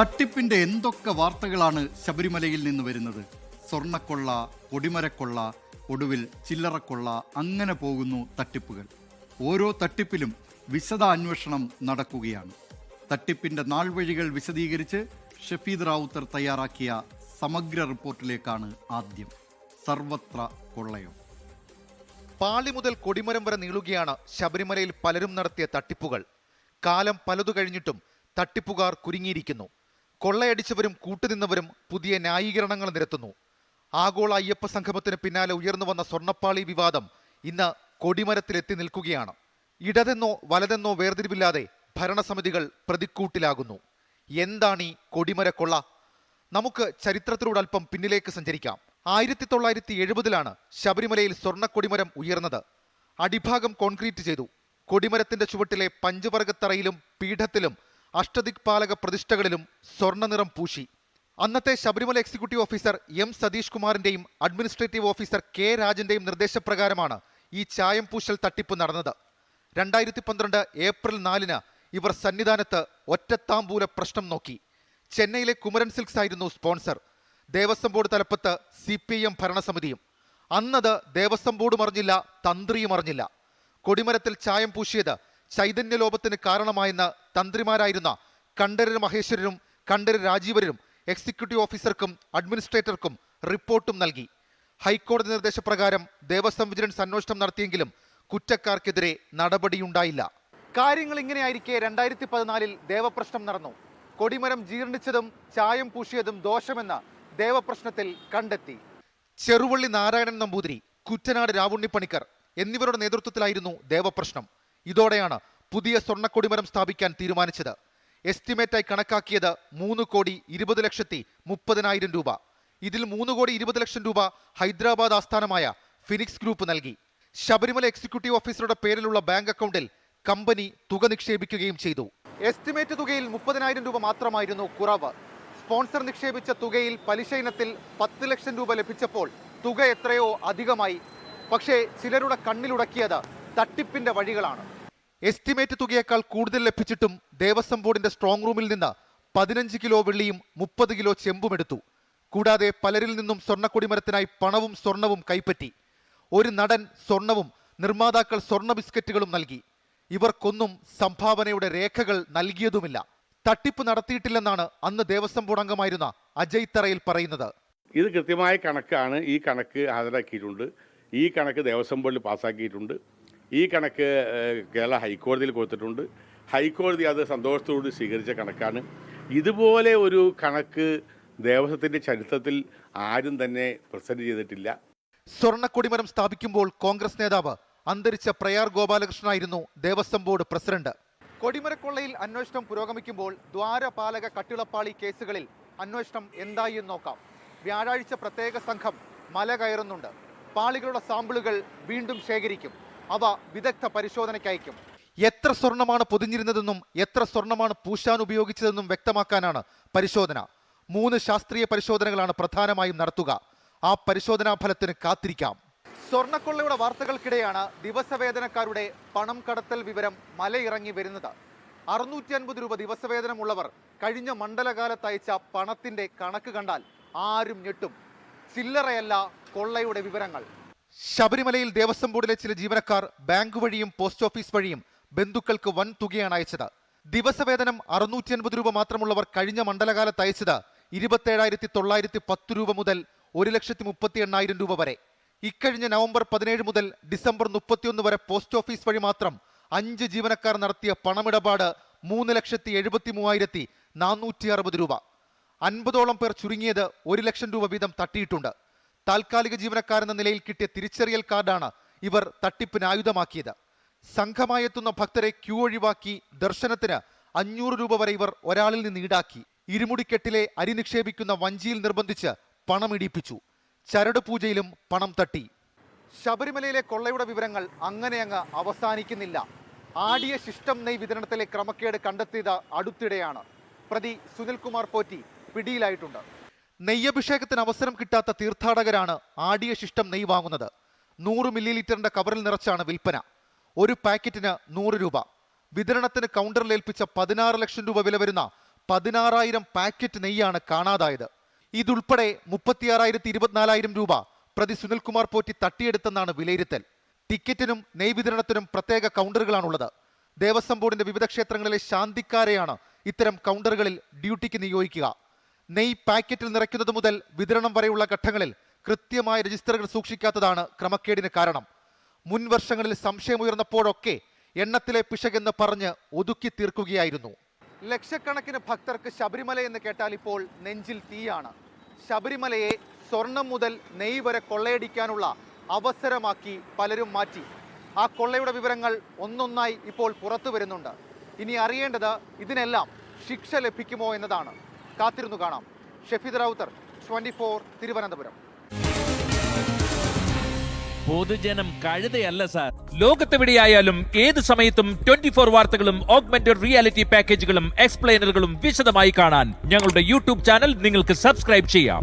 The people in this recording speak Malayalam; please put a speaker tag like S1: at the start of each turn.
S1: തട്ടിപ്പിന്റെ എന്തൊക്കെ വാർത്തകളാണ് ശബരിമലയിൽ നിന്ന് വരുന്നത്? സ്വർണ്ണക്കൊള്ള, കൊടിമരക്കൊള്ള, ഒടുവിൽ ചില്ലറക്കൊള്ള, അങ്ങനെ പോകുന്നു തട്ടിപ്പുകൾ. ഓരോ തട്ടിപ്പിലും വിശദ അന്വേഷണം നടക്കുകയാണ്. തട്ടിപ്പിന്റെ നാൾവഴികൾ വിശദീകരിച്ച് ഷഫീദ് റാവുത്തർ തയ്യാറാക്കിയ സമഗ്ര റിപ്പോർട്ടിലേക്കാണ് ആദ്യം. സർവത്ര കൊള്ളയോ?
S2: പാളി മുതൽ കൊടിമരം വരെ നീളുകയാണ് ശബരിമലയിൽ പലരും നടത്തിയ തട്ടിപ്പുകൾ. കാലം പലതു കഴിഞ്ഞിട്ടും തട്ടിപ്പുകാർ കുരുങ്ങിയിരിക്കുന്നു. കൊള്ളയടിച്ചവരും കൂട്ടുനിന്നവരും പുതിയ ന്യായീകരണങ്ങൾ നിരത്തുന്നു. ആഗോള അയ്യപ്പ സംഗമത്തിന് പിന്നാലെ ഉയർന്നു വന്ന സ്വർണ്ണപ്പാളി വിവാദം ഇന്ന് കൊടിമരത്തിലെത്തി നിൽക്കുകയാണ്. ഇടതെന്നോ വലതെന്നോ വേർതിരിവില്ലാതെ ഭരണസമിതികൾ പ്രതിക്കൂട്ടിലാകുന്നു. എന്താണ് ഈ കൊടിമരക്കൊള്ള? നമുക്ക് ചരിത്രത്തിലൂടെ അല്പം പിന്നിലേക്ക് സഞ്ചരിക്കാം. 1970 ശബരിമലയിൽ സ്വർണ്ണ കൊടിമരം ഉയർന്നത്. അടിഭാഗം കോൺക്രീറ്റ് ചെയ്തു. കൊടിമരത്തിന്റെ ചുവട്ടിലെ പഞ്ചവർഗത്തറയിലും പീഠത്തിലും അഷ്ടദിക്പാലക പ്രതിഷ്ഠകളിലും സ്വർണ്ണ നിറം പൂശി. അന്നത്തെ Sabarimala executive officer M Satheesh കുമാറിന്റെയും അഡ്മിനിസ്ട്രേറ്റീവ് ഓഫീസർ കെ രാജന്റെയും നിർദ്ദേശപ്രകാരമാണ് ഈ ചായം പൂശൽ തട്ടിപ്പ് നടന്നത്. 2012 ഏപ്രിൽ 4 ഇവർ സന്നിധാനത്ത് ഒറ്റത്താമ്പൂല പ്രശ്നം നോക്കി. ചെന്നൈയിലെ കുമരൻ സിൽക്സ് ആയിരുന്നു സ്പോൺസർ. ദേവസ്വം ബോർഡ് തലപ്പത്ത് CPIM ഭരണസമിതിയും. അന്നത് ദേവസ്വം ബോർഡും അറിഞ്ഞില്ല, തന്ത്രിയും അറിഞ്ഞില്ല. കൊടിമരത്തിൽ ചായം പൂശിയത് ചൈതന്യലോപത്തിന് കാരണമായെന്ന് തന്ത്രിമാരായിരുന്ന കണ്ഠരര് മഹേശ്വരരും കണ്ഠരര് രാജീവരും എക്സിക്യൂട്ടീവ് ഓഫീസർക്കും അഡ്മിനിസ്ട്രേറ്റർക്കും റിപ്പോർട്ടും നൽകി. ഹൈക്കോടതി നിർദ്ദേശപ്രകാരം ദേവസ്വം വിജിലൻസ് അന്വേഷണം നടത്തിയെങ്കിലും കുറ്റക്കാർക്കെതിരെ നടപടിയുണ്ടായില്ല. കാര്യങ്ങൾ ഇങ്ങനെയായിരിക്കെ 2014 ദേവപ്രശ്നം നടന്നു. കൊടിമരം ജീർണിച്ചതും ചായം പൂശിയതും ദോഷമെന്ന് ദേവപ്രശ്നത്തിൽ കണ്ടെത്തി. ചെറുവള്ളി നാരായണൻ നമ്പൂതിരി, കുറ്റനാട് രാവുണ്ണിപ്പണിക്കർ എന്നിവരുടെ നേതൃത്വത്തിലായിരുന്നു ദേവപ്രശ്നം. ഇതോടെയാണ് പുതിയ സ്വർണ്ണക്കൊടിമരം സ്ഥാപിക്കാൻ തീരുമാനിച്ചത്. എസ്റ്റിമേറ്റായി കണക്കാക്കിയത് 3,20,30,000 രൂപ. ഇതിൽ 3,20,00,000 രൂപ ഹൈദരാബാദ് ആസ്ഥാനമായ ഫിനിക്സ് ഗ്രൂപ്പ് നൽകി. ശബരിമല എക്സിക്യൂട്ടീവ് ഓഫീസറുടെ പേരിലുള്ള ബാങ്ക് അക്കൗണ്ടിൽ കമ്പനി തുക നിക്ഷേപിക്കുകയും ചെയ്തു. എസ്റ്റിമേറ്റ് തുകയിൽ 30,000 രൂപ മാത്രമായിരുന്നു കുറവ്. സ്പോൺസർ നിക്ഷേപിച്ച തുകയിൽ പലിശ ഇനത്തിൽ 10 ലക്ഷം രൂപ ലഭിച്ചപ്പോൾ തുക എത്രയോ അധികമായി. പക്ഷേ ചിലരുടെ കണ്ണിലുടക്കിയത് തട്ടിപ്പിന്റെ വഴികളാണ്. എസ്റ്റിമേറ്റ് തുകയേക്കാൾ കൂടുതൽ ലഭിച്ചിട്ടും ദേവസ്വം ബോർഡിന്റെ സ്ട്രോങ് റൂമിൽ നിന്ന് 15 കിലോ വെള്ളിയും 30 കിലോ ചെമ്പും എടുത്തു. കൂടാതെ പലരിൽ നിന്നും സ്വർണ്ണക്കൊടിമരത്തിനായി പണവും സ്വർണവും കൈപ്പറ്റി. ഒരു നടൻ സ്വർണവും നിർമ്മാതാക്കൾ സ്വർണ്ണ ബിസ്ക്കറ്റുകളും നൽകി. ഇവർക്കൊന്നും സംഭാവനയുടെ രേഖകൾ നൽകിയതുമില്ല. തട്ടിപ്പ് നടത്തിയിട്ടില്ലെന്നാണ് അന്ന് ദേവസ്വം ബോർഡ് അംഗമായിരുന്ന അജയ് തറയിൽ പറയുന്നത്.
S3: ഇത് കൃത്യമായ കണക്കാണ്. ഈ കണക്ക് ഹാജരാക്കിയിട്ടുണ്ട്. ഈ കണക്ക് ദേവസ്വം ബോർഡിൽ പാസ്സാക്കിയിട്ടുണ്ട്. ഈ കണക്ക് കേരള ഹൈക്കോടതിയിൽ കൊടുത്തിട്ടുണ്ട്. ഹൈക്കോടതി അത് സന്തോഷത്തോട് സ്വീകരിച്ച കണക്കാണ്. ഇതുപോലെ ഒരു കണക്ക് ദേവസ്വത്തിൻ്റെ ചരിത്രത്തിൽ ആരും തന്നെ പ്രസന്റ് ചെയ്തിട്ടില്ല.
S2: സ്വർണ്ണക്കൊടിമരം സ്ഥാപിക്കുമ്പോൾ കോൺഗ്രസ് നേതാവ് അന്തരിച്ച പ്രയാർ ഗോപാലകൃഷ്ണനായിരുന്നു ദേവസ്വം ബോർഡ് പ്രസിഡന്റ്. കൊടിമരക്കൊള്ളയിൽ അന്വേഷണം പുരോഗമിക്കുമ്പോൾ ദ്വാരപാലക കട്ടിളപ്പാളി കേസുകളിൽ അന്വേഷണം എന്തായി എന്ന് നോക്കാം. വ്യാഴാഴ്ച പ്രത്യേക സംഘം മല കയറുന്നുണ്ട്. പാളികളുടെ സാമ്പിളുകൾ വീണ്ടും ശേഖരിക്കും. അവ വിദഗ്ധ പരിശോധനയ്ക്കയക്കും. എത്ര സ്വർണമാണ് പൊതിഞ്ഞിരുന്നതെന്നും എത്ര സ്വർണമാണ് പൂശാൻ ഉപയോഗിച്ചതെന്നും വ്യക്തമാക്കാനാണ് പരിശോധന. 3 ശാസ്ത്രീയ പരിശോധനകളാണ് പ്രധാനമായും നടത്തുക. ആ പരിശോധനാ ഫലത്തിന് കാത്തിരിക്കാം. സ്വർണ്ണക്കൊള്ളയുടെ വാർത്തകൾക്കിടെയാണ് ദിവസവേതനക്കാരുടെ പണം കടത്തൽ വിവരം മലയിറങ്ങി വരുന്നത്. 650 രൂപ ദിവസവേതനമുള്ളവർ കഴിഞ്ഞ മണ്ഡലകാലത്ത് അയച്ച പണത്തിന്റെ കണക്ക് കണ്ടാൽ ആരും ഞെട്ടും. ചില്ലറയല്ല കൊള്ളയുടെ വിവരങ്ങൾ. ശബരിമലയിൽ ദേവസ്വം ബോർഡിലെ ചില ജീവനക്കാർ ബാങ്ക് വഴിയും പോസ്റ്റ് ഓഫീസ് വഴിയും ബന്ധുക്കൾക്ക് വൻ തുകയാണ് അയച്ചത്. ദിവസവേതനം 650 രൂപ മാത്രമുള്ളവർ കഴിഞ്ഞ മണ്ഡലകാലത്ത് അയച്ചത് 27,910 രൂപ മുതൽ 1,38,000 രൂപ വരെ. ഇക്കഴിഞ്ഞ നവംബർ 17 മുതൽ ഡിസംബർ 31 വരെ പോസ്റ്റ് ഓഫീസ് വഴി മാത്രം 5 ജീവനക്കാർ നടത്തിയ പണമിടപാട് 3,73,460 രൂപ. 50ഓളം പേർ ചുരുങ്ങിയത് 1 ലക്ഷം രൂപ വീതം തട്ടിയിട്ടുണ്ട്. താൽക്കാലിക ജീവനക്കാരെന്ന നിലയിൽ കിട്ടിയ തിരിച്ചറിയൽ കാർഡാണ് ഇവർ തട്ടിപ്പിന് ആയുധമാക്കിയത്. സംഘമായെത്തുന്ന ഭക്തരെ ക്യൂ ഒഴിവാക്കി ദർശനത്തിന് 500 രൂപ വരെ ഇവർ ഒരാളിൽ നിന്ന് ഈടാക്കി. ഇരുമുടിക്കെട്ടിലെ അരി നിക്ഷേപിക്കുന്ന വഞ്ചിയിൽ നിർബന്ധിച്ച് പണം ഇടിപ്പിച്ചു. ചരട് പൂജയിലും പണം തട്ടി. ശബരിമലയിലെ കൊള്ളയുടെ വിവരങ്ങൾ അങ്ങ് അവസാനിക്കുന്നില്ല. ആടിയ ശിഷ്ടം നെയ് വിതരണത്തിലെ ക്രമക്കേട് കണ്ടെത്തിയത് അടുത്തിടെയാണ്. പ്രതി സുനിൽകുമാർ പോറ്റി പിടിയിലായിട്ടുണ്ട്. നെയ്യഭിഷേകത്തിന് അവസരം കിട്ടാത്ത തീർത്ഥാടകരാണ് ആടിയ ശിഷ്ടം നെയ് വാങ്ങുന്നത്. 100 മില്ലി ലിറ്ററിന്റെ കവറിൽ നിറച്ചാണ് വിൽപ്പന. ഒരു പാക്കറ്റിന് 100 രൂപ. വിതരണത്തിന് കൗണ്ടറിൽ ഏൽപ്പിച്ച 16 ലക്ഷം രൂപ വില വരുന്ന 16,000 പാക്കറ്റ് നെയ്യാണ് കാണാതായത്. ഇതുൾപ്പെടെ 36,000-24,000 രൂപ പ്രതി സുനിൽകുമാർ പോറ്റി തട്ടിയെടുത്തെന്നാണ് വിലയിരുത്തൽ. ടിക്കറ്റിനും നെയ് വിതരണത്തിനും പ്രത്യേക കൗണ്ടറുകളാണുള്ളത്. ദേവസ്വം ബോർഡിന്റെ വിവിധ ക്ഷേത്രങ്ങളിലെ ശാന്തിക്കാരെയാണ് ഇത്തരം കൗണ്ടറുകളിൽ ഡ്യൂട്ടിക്ക് നിയോഗിക്കുക. നെയ് പാക്കറ്റിൽ നിറയ്ക്കുന്നത് മുതൽ വിതരണം വരെയുള്ള ഘട്ടങ്ങളിൽ കൃത്യമായ രജിസ്റ്ററുകൾ സൂക്ഷിക്കാത്തതാണ് ക്രമക്കേടിന് കാരണം. മുൻ വർഷങ്ങളിൽ സംശയമുയർന്നപ്പോഴൊക്കെ എണ്ണത്തിലെ പിശകെന്ന് പറഞ്ഞ് ഒതുക്കി തീർക്കുകയായിരുന്നു. ലക്ഷക്കണക്കിന് ഭക്തർക്ക് ശബരിമല എന്ന് കേട്ടാൽ ഇപ്പോൾ നെഞ്ചിൽ തീയാണ്. ശബരിമലയെ സ്വർണം മുതൽ നെയ് വരെ കൊള്ളയടിക്കാനുള്ള അവസരമാക്കി പലരും മാറ്റി. ആ കൊള്ളയുടെ വിവരങ്ങൾ ഒന്നൊന്നായി ഇപ്പോൾ പുറത്തു വരുന്നുണ്ട്. ഇനി അറിയേണ്ടത് ഇതിനെല്ലാം ശിക്ഷ ലഭിക്കുമോ എന്നതാണ്. കാത്തിരുന്നു കാണാം. ഷെഫീദ് റൗത്തർ, 24 തിരുവനന്തപുരം.
S4: പൊതുജനം കഴുതയല്ല സാർ. ലോകത്തെവിടെയായാലും ഏത് സമയത്തും 24 വാർത്തകളും ഓഗ്മെന്റഡ് റിയാലിറ്റി പാക്കേജുകളും എക്സ്പ്ലെയിനറുകളും വിശദമായി കാണാൻ ഞങ്ങളുടെ യൂട്യൂബ് ചാനൽ നിങ്ങൾക്ക് സബ്സ്ക്രൈബ് ചെയ്യാം.